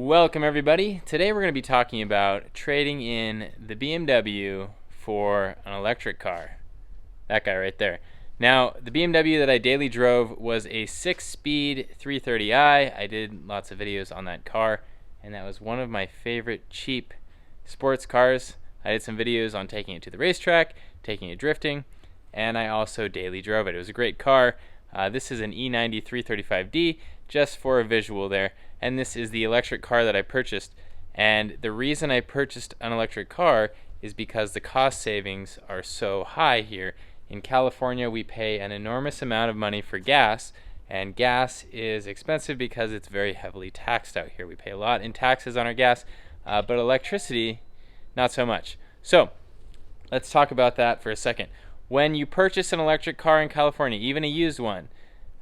Welcome everybody. Today we're going to be talking about trading in the BMW for an electric car. That guy right there. Now, the BMW that I daily drove was a 6-speed 330i. I did lots of videos on that car, and that was one of my favorite cheap sports cars. I did some videos on taking it to the racetrack, taking it drifting, and I also daily drove it. It was a great car. This is an E90 335D, just for a visual there. And this is the electric car that I purchased. And the reason I purchased an electric car is because the cost savings are so high here. In California, we pay an enormous amount of money for gas, and gas is expensive because it's very heavily taxed out here. We pay a lot in taxes on our gas, but electricity, not so much. So let's talk about that for a second. When you purchase an electric car in California, even a used one,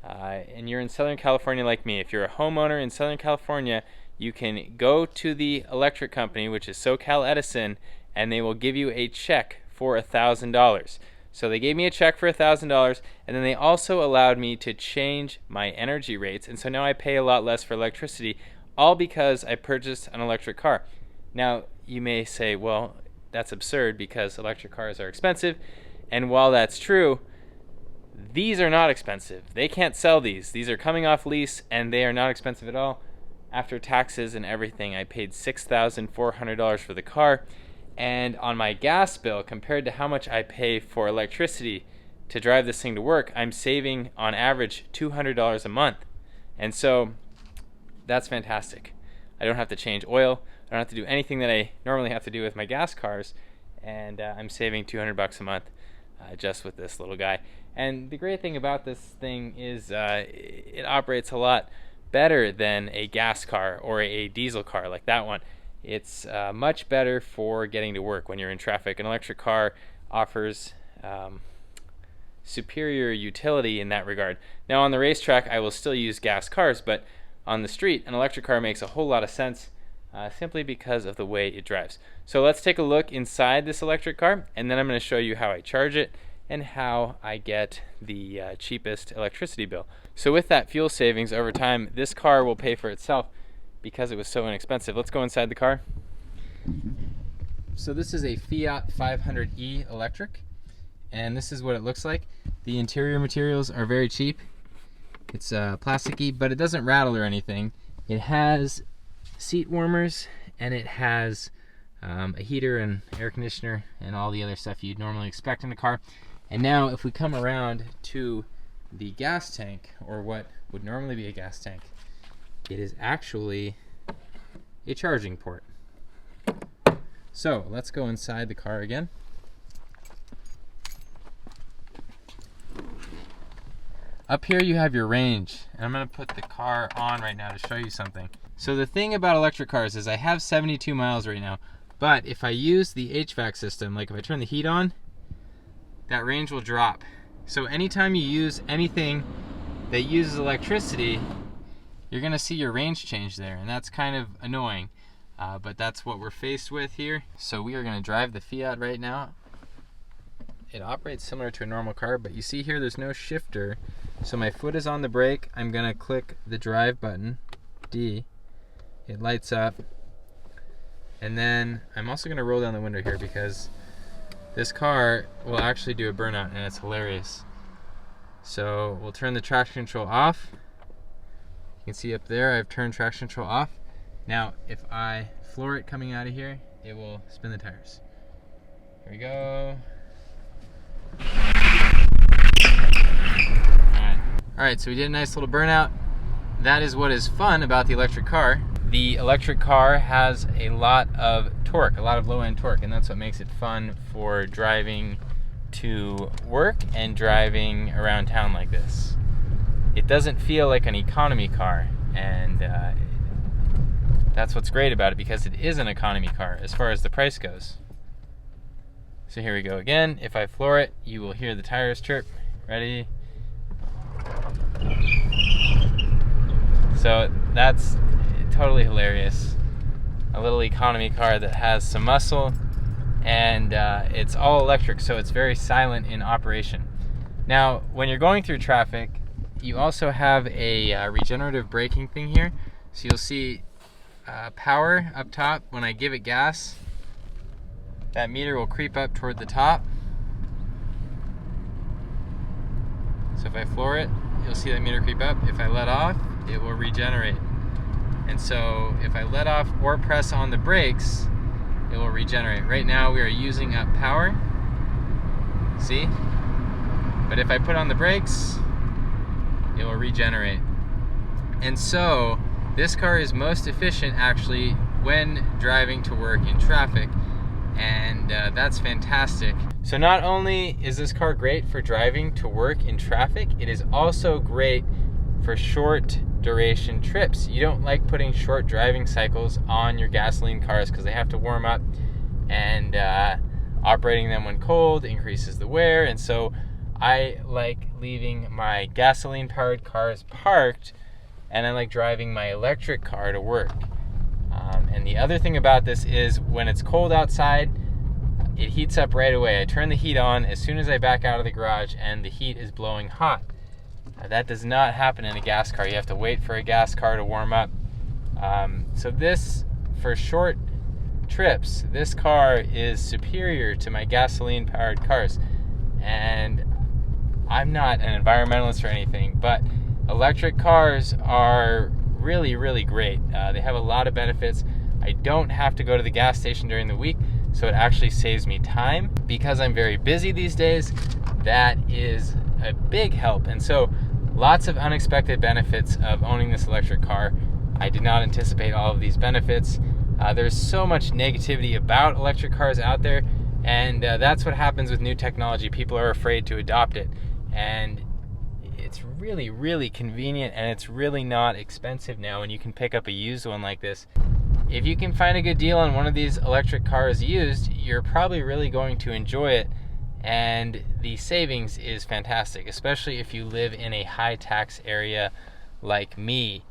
and you're in Southern California like me, if you're a homeowner in Southern California, you can go to the electric company, which is SoCal Edison, and they will give you a check for $1,000. So they gave me a check for $1,000, and then they also allowed me to change my energy rates, and so now I pay a lot less for electricity, all because I purchased an electric car. Now, you may say, well, that's absurd because electric cars are expensive, and while that's true, these are not expensive. They can't sell these. These are coming off lease, and they are not expensive at all. After taxes and everything, I paid $6,400 for the car. And on my gas bill, compared to how much I pay for electricity to drive this thing to work, I'm saving on average $200 a month. And so that's fantastic. I don't have to change oil. I don't have to do anything that I normally have to do with my gas cars. And I'm saving $200 a month just with this little guy. And the great thing about this thing is it operates a lot better than a gas car or a diesel car like that one. It's much better for getting to work when you're in traffic. An electric car offers superior utility in that regard. Now on the racetrack, I will still use gas cars, but on the street, an electric car makes a whole lot of sense simply because of the way it drives. So let's take a look inside this electric car, and then I'm going to show you how I charge it and how I get the cheapest electricity bill. So with that fuel savings over time, this car will pay for itself because it was so inexpensive. Let's go inside the car. So this is a Fiat 500e electric, and this is what it looks like. The interior materials are very cheap. It's plasticky, but it doesn't rattle or anything. It has seat warmers, and it has a heater and air conditioner and all the other stuff you'd normally expect in a car. And now if we come around to the gas tank, or what would normally be a gas tank, it is actually a charging port. So let's go inside the car again. Up here you have your range, and I'm going to put the car on right now to show you something. So the thing about electric cars is I have 72 miles right now, but if I use the HVAC system, like if I turn the heat on, that range will drop. So anytime you use anything that uses electricity, you're going to see your range change there, and that's kind of annoying. But that's what we're faced with here. So we are going to drive the Fiat right now. It operates similar to a normal car, but you see here there's no shifter. So my foot is on the brake. I'm going to click the drive button, D. It lights up. And then I'm also going to roll down the window here because this car will actually do a burnout, and it's hilarious. So we'll turn the traction control off. You can see up there I've turned traction control off. Now if I floor it coming out of here, it will spin the tires. Here we go. Alright, so we did a nice little burnout. That is what is fun about the electric car. The electric car has a lot of torque, a lot of low-end torque, and that's what makes it fun for driving to work and driving around town like this. It doesn't feel like an economy car, and that's what's great about it, because it is an economy car as far as the price goes. So here we go again. If I floor it, you will hear the tires chirp. Ready? So that's totally hilarious. A little economy car that has some muscle, and it's all electric, so it's very silent in operation. Now, when you're going through traffic, you also have a regenerative braking thing here. So you'll see power up top. When I give it gas, that meter will creep up toward the top. So if I floor it, you'll see that meter creep up. If I let off, it will regenerate. And so if I let off or press on the brakes, it will regenerate. Right now we are using up power. See? But if I put on the brakes, it will regenerate. And so this car is most efficient actually when driving to work in traffic, and that's fantastic. So not only is this car great for driving to work in traffic, it is also great for short duration trips. You don't like putting short driving cycles on your gasoline cars because they have to warm up, and operating them when cold increases the wear. And so I like leaving my gasoline powered cars parked, and I like driving my electric car to work. And the other thing about this is when it's cold outside, it heats up right away. I turn the heat on as soon as I back out of the garage and the heat is blowing hot. That does not happen in a gas car. You have to wait for a gas car to warm up. So this, for short trips, this car is superior to my gasoline powered cars. And I'm not an environmentalist or anything, but electric cars are really, really great. They have a lot of benefits. I don't have to go to the gas station during the week, so it actually saves me time. Because I'm very busy these days, that is a big help. And so lots of unexpected benefits of owning this electric car. I did not anticipate all of these benefits. There's so much negativity about electric cars out there, and that's what happens with new technology. People are afraid to adopt it, and it's really, really convenient, and it's really not expensive now when you can pick up a used one like this. If you can find a good deal on one of these electric cars used, you're probably really going to enjoy it, and the savings is fantastic, especially if you live in a high tax area like me.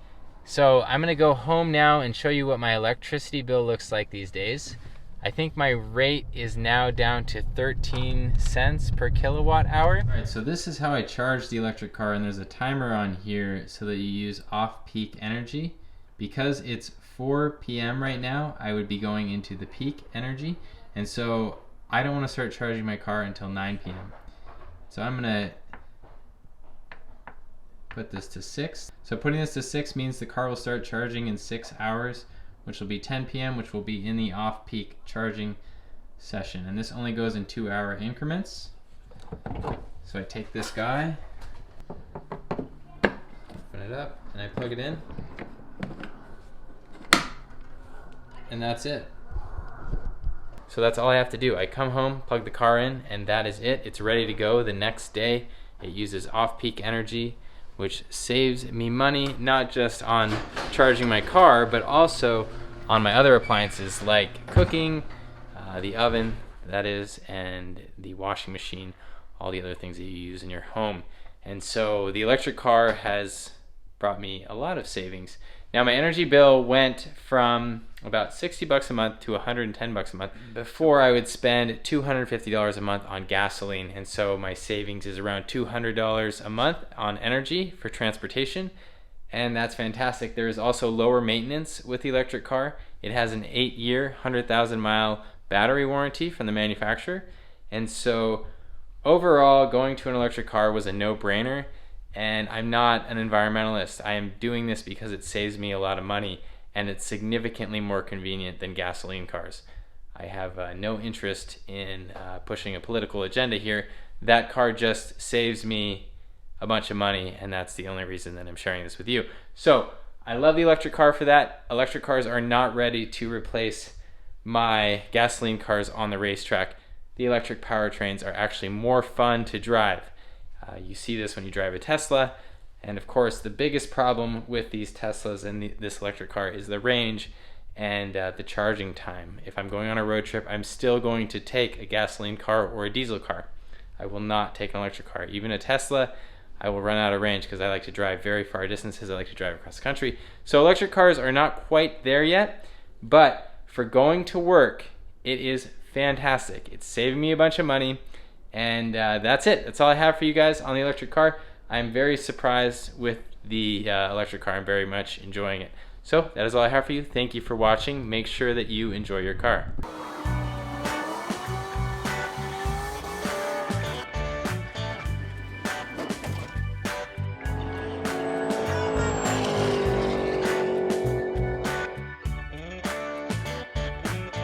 So I'm gonna go home now and show you what my electricity bill looks like these days. I think my rate is now down to 13 cents per kilowatt hour. All right, so this is how I charge the electric car, and there's a timer on here so that you use off-peak energy. Because it's 4 p.m. right now, I would be going into the peak energy, and so I don't want to start charging my car until 9 p.m. So I'm gonna put this to 6. So putting this to 6 means the car will start charging in 6 hours, which will be 10 p.m., which will be in the off-peak charging session. And this only goes in 2-hour increments. So I take this guy, open it up, and I plug it in. And that's it. So that's all I have to do. I come home, plug the car in, and that is it. It's ready to go the next day. It uses off-peak energy, which saves me money, not just on charging my car, but also on my other appliances like cooking, the oven, that is, and the washing machine, all the other things that you use in your home. And so the electric car has brought me a lot of savings. Now my energy bill went from about $60 a month to $110 a month. Before, I would spend $250 a month on gasoline, and so my savings is around $200 a month on energy for transportation, and that's fantastic. There is also lower maintenance with the electric car. It has an 8-year, 100,000 mile battery warranty from the manufacturer, and so overall going to an electric car was a no-brainer. And I'm not an environmentalist. I am doing this because it saves me a lot of money, and it's significantly more convenient than gasoline cars. I have no interest in pushing a political agenda here. That car just saves me a bunch of money, and that's the only reason that I'm sharing this with you. So I love the electric car for that. Electric cars are not ready to replace my gasoline cars on the racetrack. The electric powertrains are actually more fun to drive. You see this when you drive a Tesla, and of course the biggest problem with these Teslas and this electric car is the range and the charging time. If I'm going on a road trip, I'm still going to take a gasoline car or a diesel car. I will not take an electric car. Even a Tesla, I will run out of range because I like to drive very far distances. I like to drive across the country. So electric cars are not quite there yet, but for going to work, it is fantastic. It's saving me a bunch of money. And that's it. That's all I have for you guys on the electric car. I'm very surprised with the electric car. I'm very much enjoying it. So that is all I have for you. Thank you for watching. Make sure that you enjoy your car.